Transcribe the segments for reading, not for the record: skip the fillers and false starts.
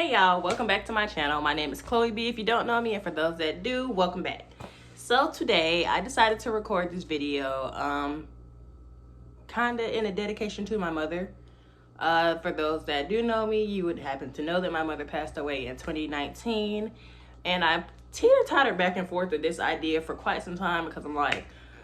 Hey y'all, welcome back to my channel. My name is Chloe B if you don't know me, and for those that do, welcome back. So today I decided to record this video kinda in a dedication to my mother. For those that do know me, you would happen to know that my mother passed away in 2019, and I teeter-tottered back and forth with this idea for quite some time because I'm like,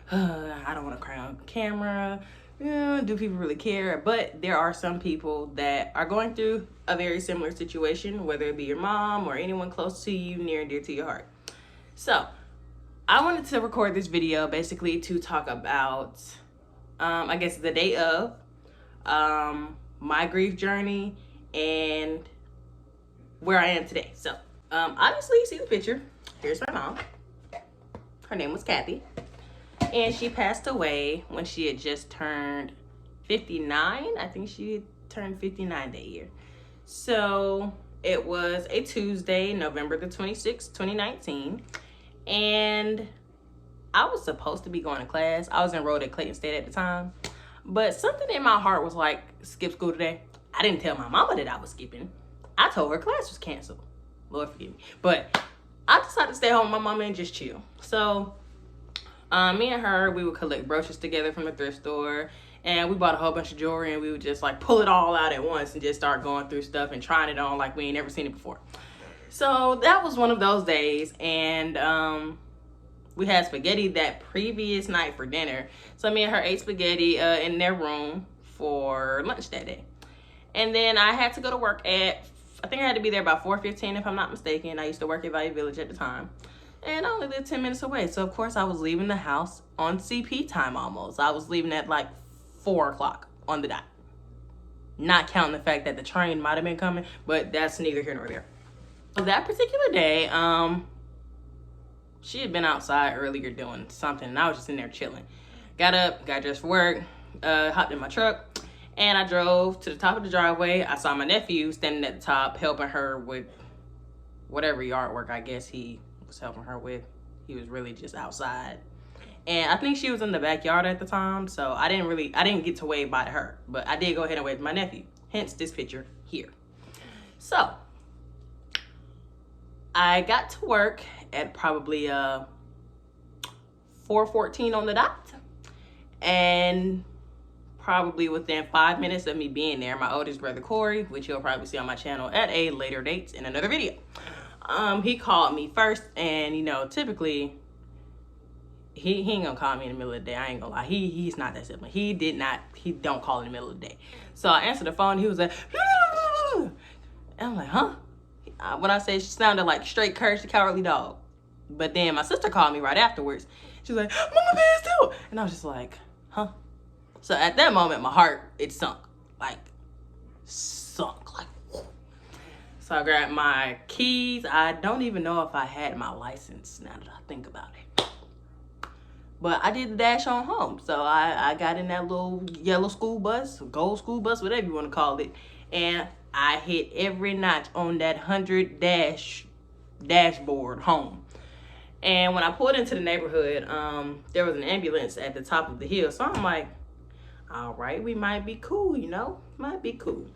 I don't want to cry on camera. Do people really care? But there are some people that are going through a very similar situation, whether it be your mom or anyone close to you, near and dear to your heart. So I wanted to record this video basically to talk about, I guess, the day of my grief journey and where I am today. So obviously you see the picture. Here's my mom. Her name was Kathy. And she passed away when she had just turned 59. I think she had turned 59 that year. So it was a Tuesday, November the 26th, 2019. And I was supposed to be going to class. I was enrolled at Clayton State at the time. But something in my heart was like, skip school today. I didn't tell my mama that I was skipping. I told her class was canceled. Lord forgive me. But I decided to stay home with my mama and just chill. So me and her, we would collect brooches together from the thrift store, and we bought a whole bunch of jewelry, and we would just like pull it all out at once and just start going through stuff and trying it on like we ain't never seen it before. So that was one of those days, and we had spaghetti that previous night for dinner. So me and her ate spaghetti in their room for lunch that day. And then I had to go to work at, I think I had to be there about 4:15 if I'm not mistaken. I used to work at Value Village at the time. And I only lived 10 minutes away. So, of course, I was leaving the house on CP time almost. I was leaving at like 4 o'clock on the dot. Not counting the fact that the train might have been coming, but that's neither here nor there. So that particular day, she had been outside earlier doing something, and I was just in there chilling. Got up, got dressed for work, hopped in my truck, and I drove to the top of the driveway. I saw my nephew standing at the top helping her with whatever yard work I guess he was helping her with. He was really just outside, and I think she was in the backyard at the time, so I didn't get to wave bye to her, but I did go ahead and wave to my nephew, hence this picture here. So I got to work at probably 4:14 on the dot, and probably within 5 minutes of me being there, my oldest brother Corey, which you'll probably see on my channel at a later date in another video, he called me first, and you know, typically he ain't gonna call me in the middle of the day. I ain't gonna lie, he's not that simple. He don't call in the middle of the day. So I answered the phone, he was like, and I'm like, huh? When I say, she sounded like straight Courage the Cowardly Dog. But then my sister called me right afterwards. She's like, Mama passed out. And I was just like, huh? So at that moment, my heart, it sunk. Like, so I grabbed my keys. I don't even know if I had my license now that I think about it. But I did the dash on home. So I got in that little yellow school bus, gold school bus, whatever you want to call it. And I hit every notch on that 100 dashboard home. And when I pulled into the neighborhood, there was an ambulance at the top of the hill. So I'm like, all right, we might be cool, you know? Might be cool.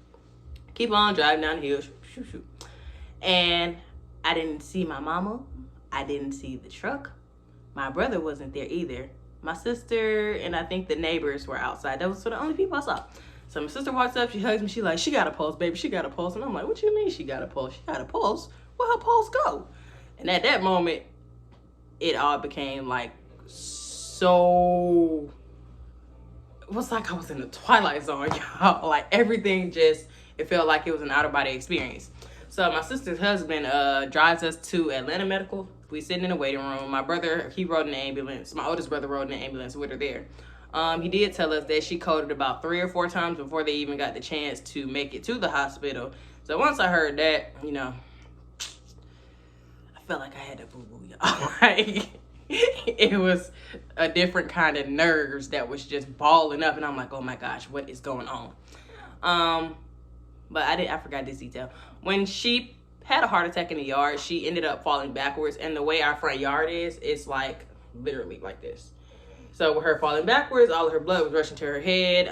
Keep on driving down the hill. Shoot. And I didn't see my mama. I didn't see the truck. My brother wasn't there either. My sister and I think the neighbors were outside. Those were the only people I saw. So my sister walks up, she hugs me, she like, she got a pulse, baby, she got a pulse. And I'm like, what you mean she got a pulse? She got a pulse? Where her pulse go? And at that moment, it all became like so, it was like I was in the Twilight Zone, y'all. Like everything just, it felt like it was an out-of-body experience. So my sister's husband drives us to Atlanta Medical. We sitting in the waiting room. My brother, he rode in the ambulance. My oldest brother rode in the ambulance with her there. He did tell us that she coded about 3 or 4 times before they even got the chance to make it to the hospital. So once I heard that, you know, I felt like I had to boo-boo, y'all. Like, it was a different kind of nerves that was just balling up, and I'm like, oh my gosh, what is going on? But I forgot this detail. When she had a heart attack in the yard, she ended up falling backwards, and the way our front yard is, it's like literally like this. So with her falling backwards, all of her blood was rushing to her head,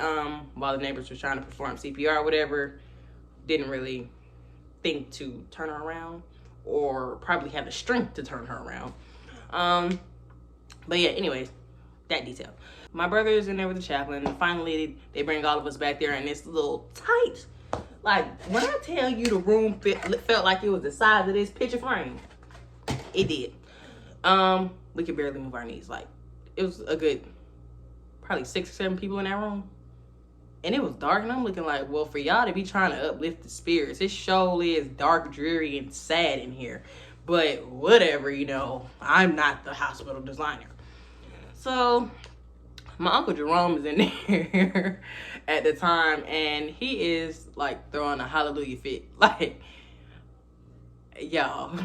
while the neighbors were trying to perform CPR or whatever. Didn't really think to turn her around, or probably have the strength to turn her around. But yeah, anyways, that detail. My brother is in there with the chaplain, and finally they bring all of us back there, and it's a little tight. Like, when I tell you the room felt like it was the size of this picture frame, it did. We could barely move our knees. Like, it was a good, probably 6 or 7 people in that room. And it was dark, and I'm looking like, well, for y'all to be trying to uplift the spirits, it surely is dark, dreary, and sad in here. But whatever, you know, I'm not the hospital designer. So my Uncle Jerome is in there at the time, and he is like throwing a hallelujah fit. Like, y'all.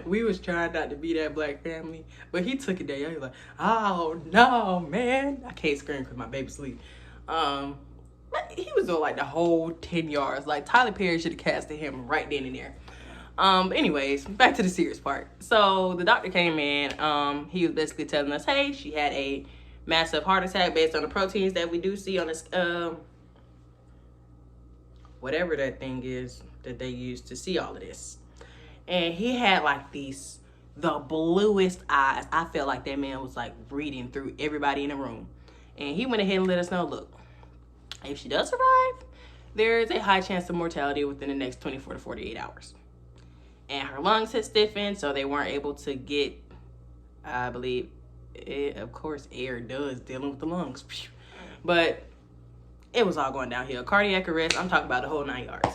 We was trying not to be that black family, but he took it there. He was like, oh no, man. I can't scream because my baby's asleep. But he was doing like the whole 10 yards. Like, Tyler Perry should have casted him right then and there. Anyways, back to the serious part. So the doctor came in. He was basically telling us, hey, she had a massive heart attack based on the proteins that we do see on this, whatever that thing is that they use to see all of this. And he had like the bluest eyes. I felt like that man was like reading through everybody in the room. And he went ahead and let us know, look, if she does survive, there is a high chance of mortality within the next 24 to 48 hours. And her lungs had stiffened, so they weren't able to get, I believe, of course, air does dealing with the lungs. But it was all going downhill. Cardiac arrest, I'm talking about the whole 9 yards.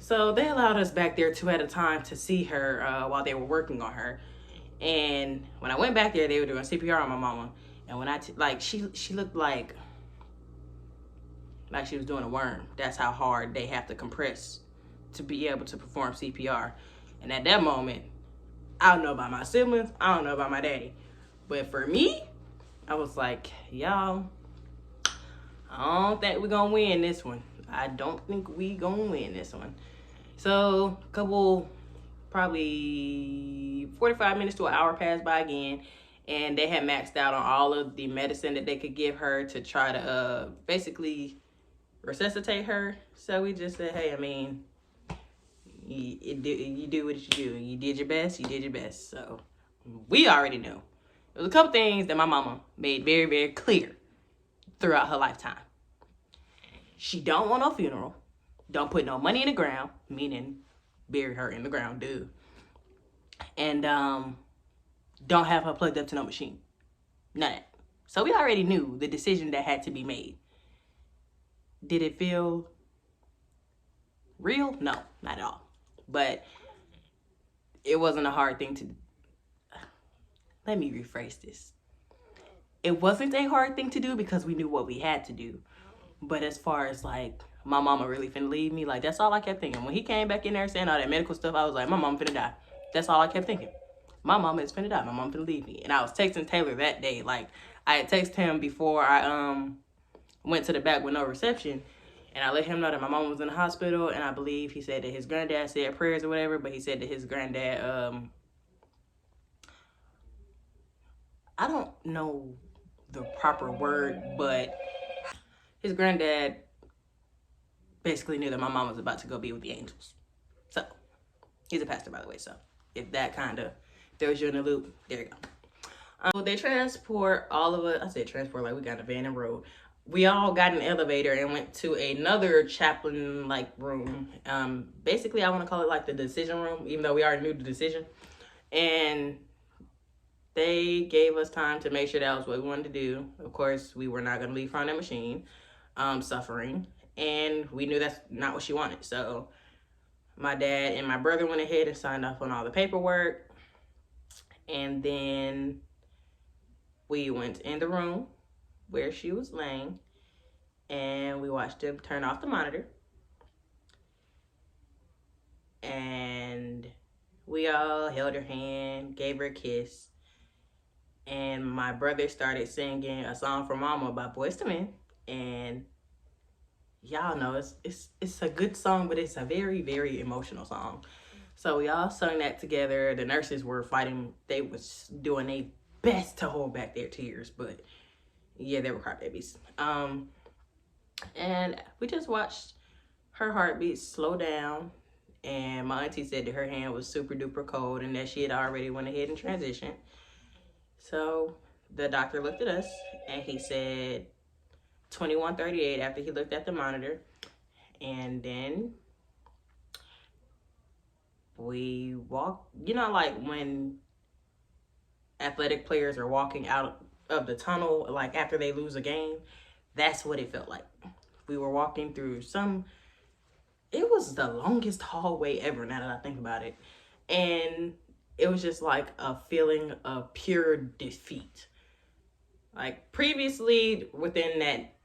So they allowed us back there 2 at a time to see her while they were working on her. And when I went back there, they were doing CPR on my mama. And when she looked like she was doing a worm. That's how hard they have to compress to be able to perform CPR. And at that moment, I don't know about my siblings, I don't know about my daddy. But for me, I was like, y'all, I don't think we're gonna win this one. I don't think we gonna win this one. So a couple, probably 45 minutes to an hour passed by again, and they had maxed out on all of the medicine that they could give her to try to basically resuscitate her. So we just said, hey, I mean, you do what you do. You did your best, you did your best. So we already knew. There was a couple things that my mama made very, very clear throughout her lifetime. She don't want no funeral. Don't put no money in the ground, meaning bury her in the ground, dude. And don't have her plugged up to no machine. None of that. So we already knew the decision that had to be made. Did it feel real? No, not at all. But it wasn't a hard thing to do. Let me rephrase this. It wasn't a hard thing to do because we knew what we had to do. But as far as like, my mama really finna leave me, like, that's all I kept thinking. When he came back in there saying all that medical stuff, I was like, my mama finna die. That's all I kept thinking. My mama is finna die. My mama finna leave me. And I was texting Taylor that day. Like, I had texted him before I went to the back with no reception. And I let him know that my mom was in the hospital. And I believe he said that his granddad said prayers or whatever. But he said that his granddad, I don't know the proper word, but his granddad basically knew that my mom was about to go be with the angels. So, he's a pastor, by the way. So, if that kind of throws you in the loop, there you go. They transport all of us. I said transport like we got a van and road. We all got an elevator and went to another chaplain-like room. Basically, I want to call it like the decision room, even though we already knew the decision. And they gave us time to make sure that was what we wanted to do. Of course, we were not going to leave from that machine suffering. And we knew that's not what she wanted. So my dad and my brother went ahead and signed off on all the paperwork. And then we went in the room where she was laying. And we watched them turn off the monitor. And we all held her hand, gave her a kiss. And my brother started singing a song for Mama by Boyz II Men. And y'all know it's a good song, but it's a very, very emotional song. So we all sung that together. The nurses were fighting. They was doing their best to hold back their tears, but yeah, they were crybabies. And we just watched her heartbeat slowed down, and my auntie said that her hand was super duper cold and that she had already went ahead and transitioned. So the doctor looked at us and he said 21:38 after he looked at the monitor. And then we walked, you know, like when athletic players are walking out of the tunnel, like after they lose a game, that's what it felt like. We were walking through it was the longest hallway ever now that I think about it. And it was just like a feeling of pure defeat. Like previously within that,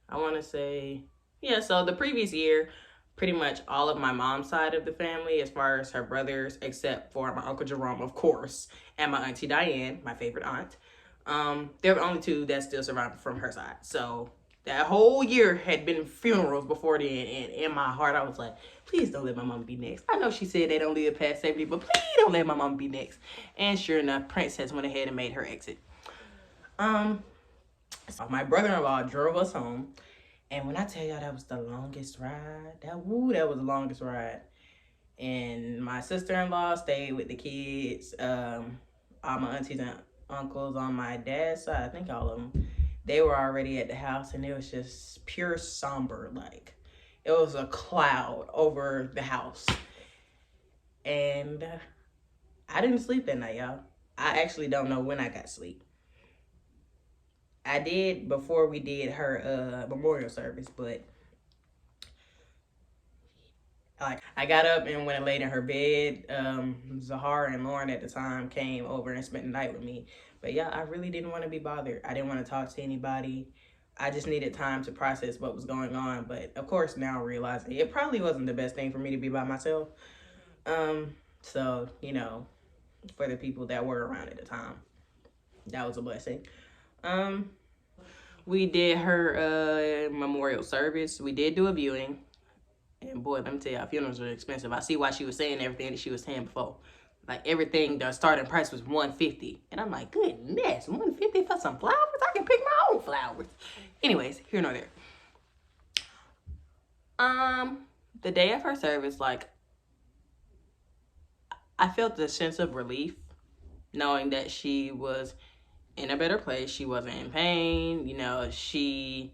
I want to say, yeah, so the previous year, pretty much all of my mom's side of the family, as far as her brothers, except for my Uncle Jerome, of course, and my Auntie Diane, my favorite aunt. They're the only two that still survived from her side. So that whole year had been funerals before then, and in my heart, I was like, please don't let my mom be next. I know she said they don't live past 70, but please don't let my mom be next. And sure enough, Princess went ahead and made her exit. So my brother-in-law drove us home. And when I tell y'all that was the longest ride, that was the longest ride. And my sister-in-law stayed with the kids. All my aunties and uncles on my dad's side, I think all of them, they were already at the house, and it was just pure somber. Like, it was a cloud over the house. And I didn't sleep that night, y'all. I actually don't know when I got sleep. I did before we did her memorial service, but like I got up and went and laid in her bed. Zahara and Lauren at the time came over and spent the night with me. But yeah, I really didn't want to be bothered. I didn't want to talk to anybody. I just needed time to process what was going on. But of course, now realizing it probably wasn't the best thing for me to be by myself. So, you know, for the people that were around at the time, that was a blessing. We did her memorial service. We did do a viewing. And boy, let me tell y'all, funerals are expensive. I see why she was saying everything that she was saying before. Like everything, the starting price was $150. And I'm like, goodness, $150 for some flowers? I can pick my own flowers. Anyways, here nor there. The day of her service, like, I felt a sense of relief knowing that she was in a better place. She wasn't in pain. You know, she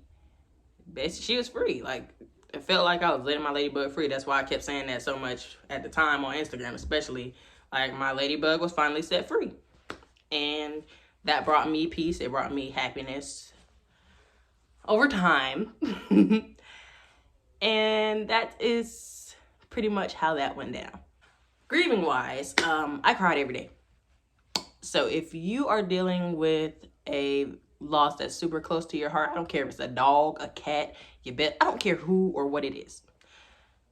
was free. Like, it felt like I was letting my ladybug free. That's why I kept saying that so much at the time on Instagram, especially. Like, my ladybug was finally set free. And that brought me peace. It brought me happiness over time. And that is pretty much how that went down. Grieving wise, I cried every day. So if you are dealing with a loss that's super close to your heart, I don't care if it's a dog, a cat, I don't care who or what it is.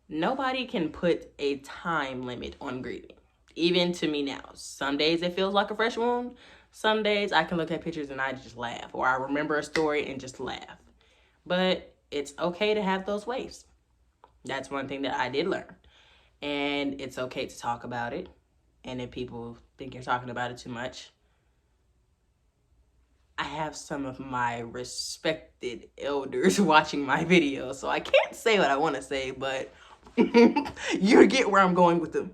Nobody can put a time limit on grieving. Even to me now. Some days it feels like a fresh wound. Some days I can look at pictures and I just laugh. Or I remember a story and just laugh. But it's okay to have those waves. That's one thing that I did learn. And it's okay to talk about it. And if people think you're talking about it too much, I have some of my respected elders watching my videos, so I can't say what I want to say, but you get where I'm going with them.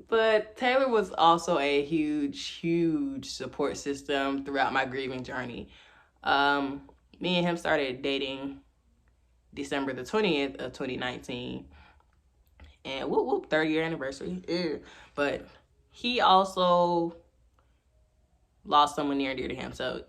But Taylor was also a huge support system throughout my grieving journey. Me and him started dating December the 20th of 2019. And whoop whoop, 30-year anniversary. But he also lost someone near and dear to him, so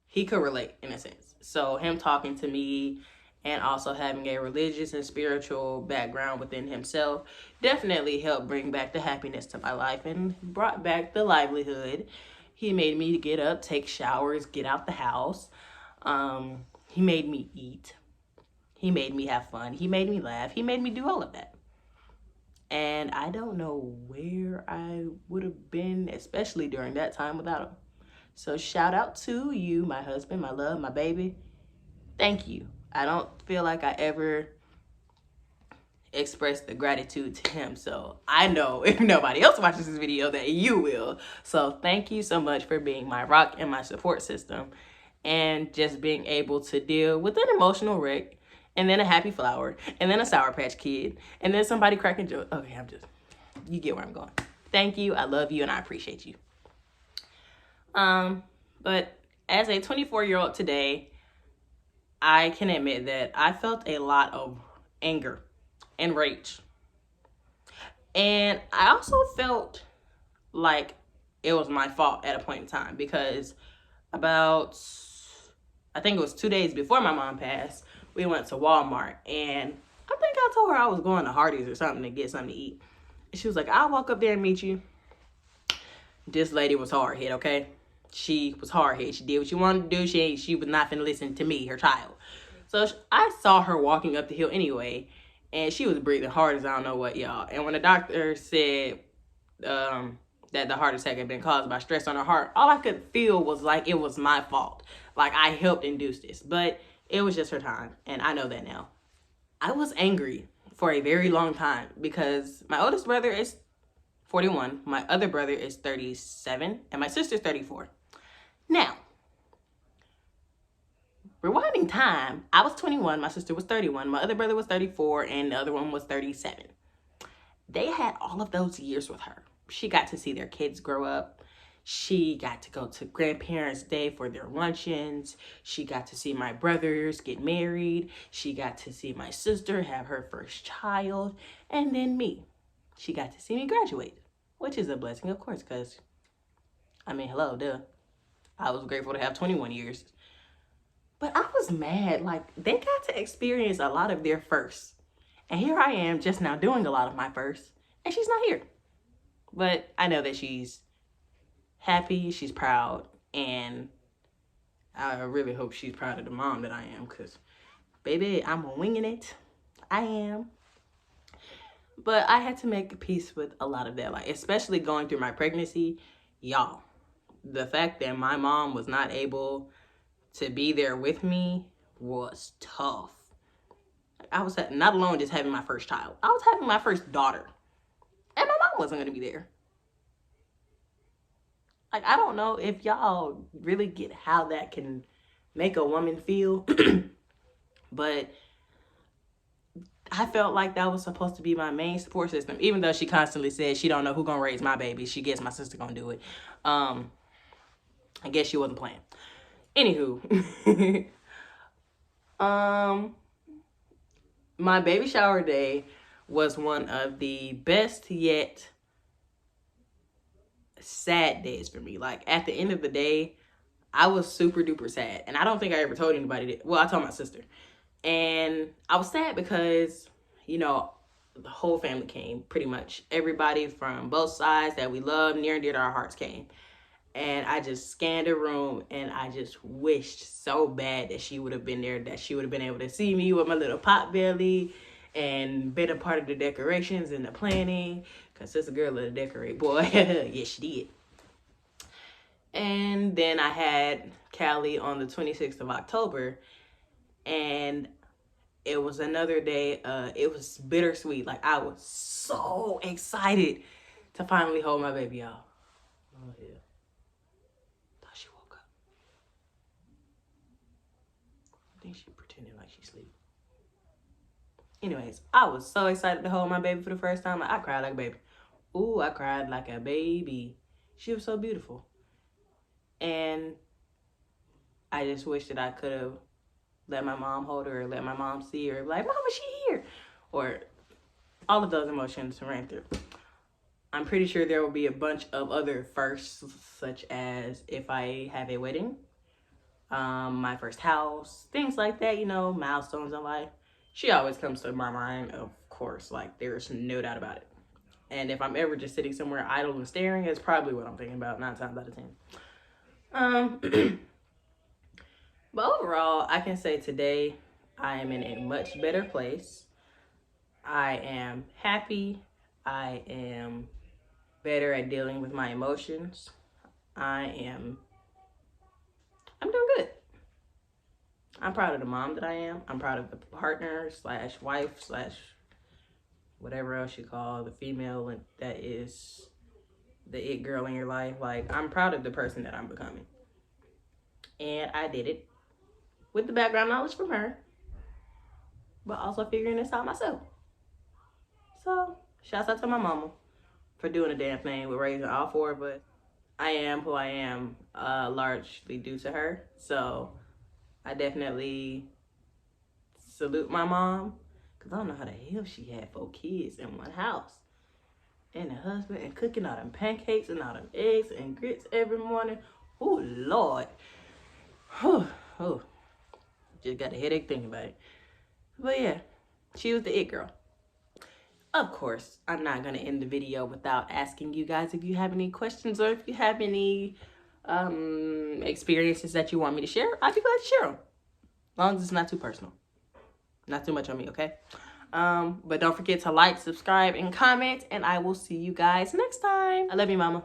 he could relate in a sense. So him talking to me and also having a religious and spiritual background within himself definitely helped bring back the happiness to my life and brought back the livelihood. He made me get up, take showers, get out the house. He made me eat. He made me have fun. He made me laugh. He made me do all of that. And I don't know where I would have been, especially during that time, without him. So shout out to you, my husband, my love, my baby. Thank you. I don't feel like I ever expressed the gratitude to him. So I know if nobody else watches this video that you will. So thank you so much for being my rock and my support system. and just being able to deal with an emotional wreck, and then a happy flower, and then a Sour Patch Kid, and then somebody cracking jokes. Okay, you get where I'm going. Thank you, I love you, and I appreciate you. But as a 24-year-old today, I can admit that I felt a lot of anger and rage. And I also felt like it was my fault at a point in time, because about, I think it was 2 days before my mom passed, we went to Walmart, and I think I told her I was going to Hardee's or something to get something to eat. And she was like, I'll walk up there and meet you. This lady was hard hit, okay? She was hard hit. She did what she wanted to do. She was not finna listen to me, her child. So I saw her walking up the hill anyway, and she was breathing hard as I don't know what, y'all. And when the doctor said that the heart attack had been caused by stress on her heart, all I could feel was like it was my fault. Like I helped induce this, but it was just her time, and I know that now. I was angry for a very long time because my oldest brother is 41, my other brother is 37, and my sister's 34. Now, rewinding time, I was 21, my sister was 31, my other brother was 34, and the other one was 37. They had all of those years with her. She got to see their kids grow up. She got to go to Grandparents' Day for their luncheons. She got to see my brothers get married. She got to see my sister have her first child. And then me. She got to see me graduate, which is a blessing, of course, because, I mean, hello, duh. I was grateful to have 21 years. But I was mad. Like, they got to experience a lot of their firsts. And here I am just now doing a lot of my firsts, and she's not here. But I know that she's happy, she's proud, and I really hope she's proud of the mom that I am, because, baby, I'm winging it. I am. But I had to make peace with a lot of that, like, especially going through my pregnancy. Y'all, the fact that my mom was not able to be there with me was tough. I was not alone just having my first child. I was having my first daughter. And my mom wasn't going to be there. Like, I don't know if y'all really get how that can make a woman feel. But I felt like that was supposed to be my main support system. Even though she constantly said she don't know who going to raise my baby. She guessed my sister going to do it. I guess she wasn't playing. Anywho. My baby shower day was one of the best yet sad days for me. Like, at the end of the day, I was super duper sad. And I don't think I ever told anybody that. Well, I told my sister. And I was sad because, you know, the whole family came, pretty much. Everybody from both sides that we love, near and dear to our hearts, came. And I just scanned the room, and I just wished so bad that she would have been there, that she would have been able to see me with my little pot belly and been a part of the decorations and the planning, because sister girl let her decorate, boy. Yes, she did. And then I had Callie on the 26th of October, and it was another day. It was bittersweet. Like, I was so excited to finally hold my baby, y'all. Oh, yeah. She woke up. I think she pretended like she's asleep. Anyways, I was so excited to hold my baby for the first time. I cried like a baby. Ooh, I cried like a baby. She was so beautiful. And I just wish that I could have let my mom hold her, or let my mom see her, like, Mama, she here. Or all of those emotions ran through. I'm pretty sure there will be a bunch of other firsts, such as if I have a wedding, my first house, things like that, you know, milestones in life. She always comes to my mind, of course, like, there's no doubt about it. And if I'm ever just sitting somewhere idle and staring, it's probably what I'm thinking about 9 times out of 10. But overall, I can say today I am in a much better place. I am happy. I am better at dealing with my emotions. I'm doing good. I'm proud of the mom that I am. I'm proud of the partner slash wife slash whatever else you call the female that is the it girl in your life. Like, I'm proud of the person that I'm becoming. And I did it with the background knowledge from her, but also figuring this out myself. So, shouts out to my mama for doing a damn thing with raising all four of us. I am who I am largely due to her. So, I definitely salute my mom, because I don't know how the hell she had 4 kids in one house. And a husband, and cooking all them pancakes and all them eggs and grits every morning. Oh, Lord. Oh, just got a headache thinking about it. But yeah, she was the it girl. Of course, I'm not going to end the video without asking you guys if you have any questions or if you have any experiences that you want me to share. I'd be glad to share them. As long as it's not too personal. Not too much on me, okay? But don't forget to like, subscribe, and comment, and I will see you guys next time. I love you, mama.